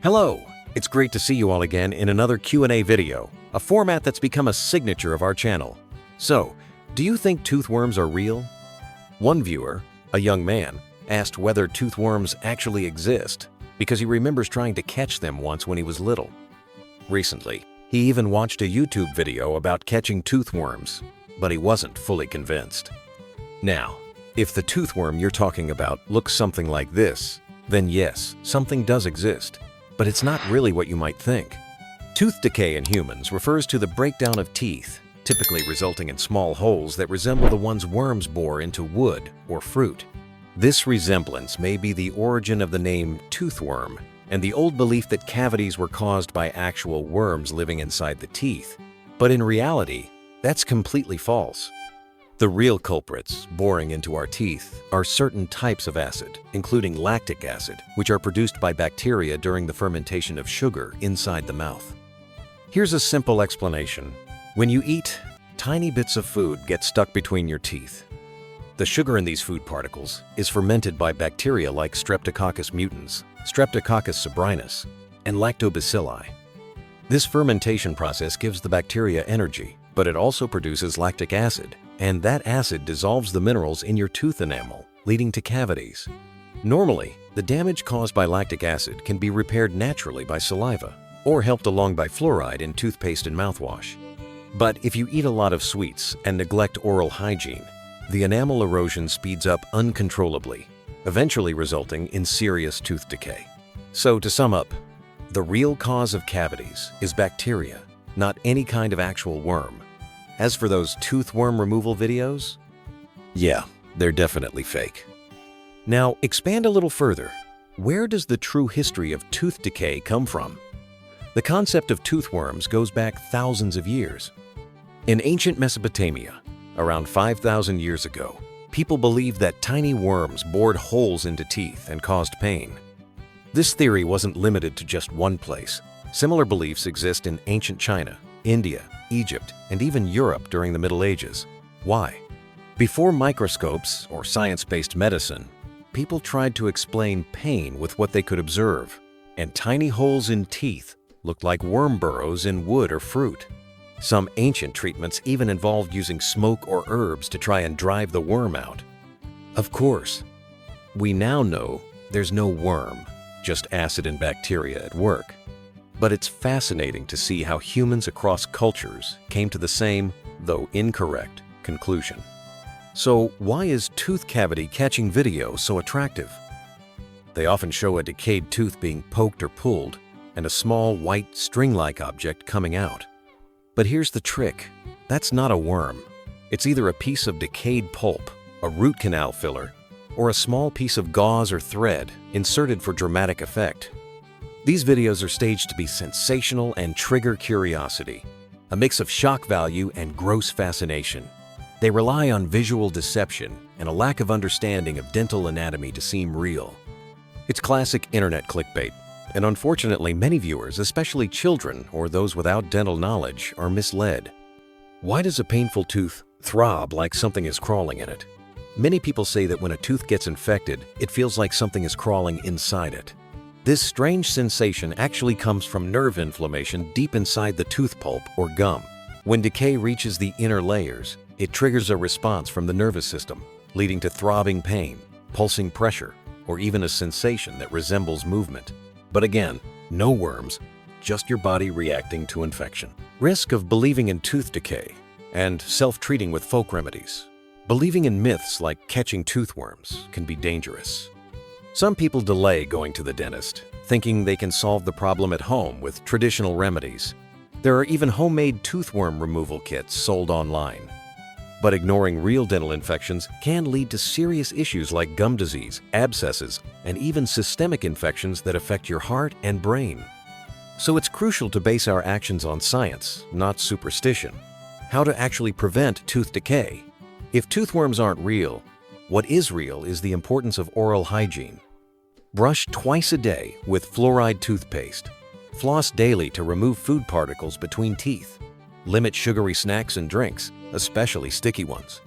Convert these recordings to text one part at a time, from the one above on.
Hello! It's great to see you all again in another Q&A video, a format that's become a signature of our channel. So, do you think toothworms are real? One viewer, a young man, asked whether toothworms actually exist because he remembers trying to catch them once when he was little. Recently, he even watched a YouTube video about catching toothworms, but he wasn't fully convinced. Now, if the toothworm you're talking about looks something like this, then yes, something does exist. But it's not really what you might think. Tooth decay in humans refers to the breakdown of teeth, typically resulting in small holes that resemble the ones worms bore into wood or fruit. This resemblance may be the origin of the name toothworm and the old belief that cavities were caused by actual worms living inside the teeth. But in reality, that's completely false. The real culprits boring into our teeth are certain types of acid, including lactic acid, which are produced by bacteria during the fermentation of sugar inside the mouth. Here's a simple explanation. When you eat, tiny bits of food get stuck between your teeth. The sugar in these food particles is fermented by bacteria like Streptococcus mutans, Streptococcus sabrinus, and lactobacilli. This fermentation process gives the bacteria energy, but it also produces lactic acid, and that acid dissolves the minerals in your tooth enamel, leading to cavities. Normally, the damage caused by lactic acid can be repaired naturally by saliva or helped along by fluoride in toothpaste and mouthwash. But if you eat a lot of sweets and neglect oral hygiene, the enamel erosion speeds up uncontrollably, eventually resulting in serious tooth decay. So to sum up, the real cause of cavities is bacteria, not any kind of actual worm. As for those toothworm removal videos, yeah, they're definitely fake. Now, expand a little further. Where does the true history of tooth decay come from? The concept of toothworms goes back thousands of years. In ancient Mesopotamia, around 5,000 years ago, people believed that tiny worms bored holes into teeth and caused pain. This theory wasn't limited to just one place. Similar beliefs exist in ancient China, India, Egypt, and even Europe during the Middle Ages. Why? Before microscopes or science-based medicine, people tried to explain pain with what they could observe, and tiny holes in teeth looked like worm burrows in wood or fruit. Some ancient treatments even involved using smoke or herbs to try and drive the worm out. Of course, we now know there's no worm, just acid and bacteria at work. But it's fascinating to see how humans across cultures came to the same, though incorrect, conclusion. So why is tooth cavity catching video so attractive? They often show a decayed tooth being poked or pulled and a small white string-like object coming out. But here's the trick. That's not a worm. It's either a piece of decayed pulp, a root canal filler, or a small piece of gauze or thread inserted for dramatic effect. These videos are staged to be sensational and trigger curiosity, a mix of shock value and gross fascination. They rely on visual deception and a lack of understanding of dental anatomy to seem real. It's classic internet clickbait, and unfortunately many viewers, especially children or those without dental knowledge, are misled. Why does a painful tooth throb like something is crawling in it? Many people say that when a tooth gets infected, it feels like something is crawling inside it. This strange sensation actually comes from nerve inflammation deep inside the tooth pulp or gum. When decay reaches the inner layers, it triggers a response from the nervous system, leading to throbbing pain, pulsing pressure, or even a sensation that resembles movement. But again, no worms, just your body reacting to infection. Risk of believing in tooth decay and self-treating with folk remedies. Believing in myths like catching toothworms can be dangerous. Some people delay going to the dentist, thinking they can solve the problem at home with traditional remedies. There are even homemade toothworm removal kits sold online. But ignoring real dental infections can lead to serious issues like gum disease, abscesses, and even systemic infections that affect your heart and brain. So it's crucial to base our actions on science, not superstition. How to actually prevent tooth decay? If toothworms aren't real, what is real is the importance of oral hygiene. Brush twice a day with fluoride toothpaste. Floss daily to remove food particles between teeth. Limit sugary snacks and drinks, especially sticky ones.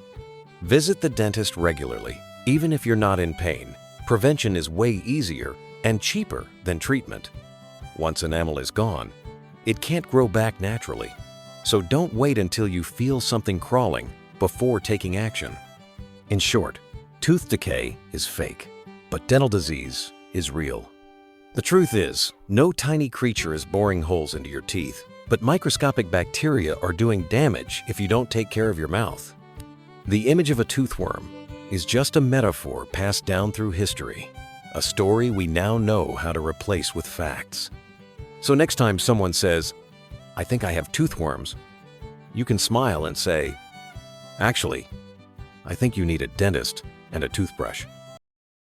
Visit the dentist regularly, even if you're not in pain. Prevention is way easier and cheaper than treatment. Once enamel is gone, it can't grow back naturally. So don't wait until you feel something crawling before taking action. In short, tooth decay is fake, but dental disease is real. The truth is, no tiny creature is boring holes into your teeth, but microscopic bacteria are doing damage if you don't take care of your mouth. The image of a toothworm is just a metaphor passed down through history, a story we now know how to replace with facts. So next time someone says, "I think I have toothworms," you can smile and say, "Actually, I think you need a dentist and a toothbrush."